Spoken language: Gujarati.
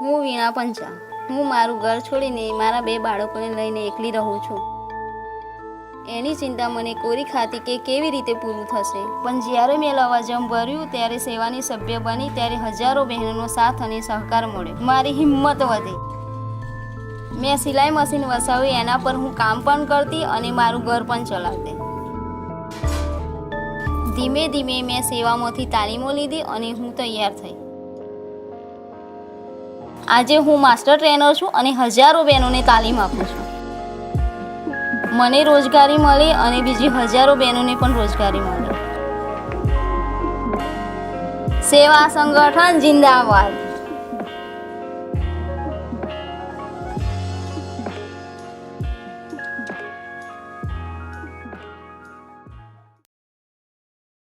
હું વીણા પંચા. હું મારું ઘર છોડીને મારા 2 બાળકોને લઈને એકલી રહું છું. એની ચિંતા મને કોરી ખાતી કે કેવી રીતે પૂરું થશે. પણ જ્યારે મેં લવાજમ ભર્યું ત્યારે સેવાની સભ્ય બની ત્યારે હજારો બહેનોનો સાથ અને સહકાર મળ્યો. મારી હિંમત વધી. મેં સિલાઈ મશીન વસાવી, એના પર હું કામ પણ કરતી અને મારું ઘર પણ ચલાવતી. ધીમે ધીમે મેં સેવામાંથી તાલીમો લીધી અને હું તૈયાર થઈ. આજે હું માસ્ટર ટ્રેનર છું અને હજારો બહેનોને તાલીમ આપું છું. મને રોજગારી મળી અને બીજી હજારો બહેનોને પણ રોજગારી મળી. સેવા સંગઠન જિંદાબાદ.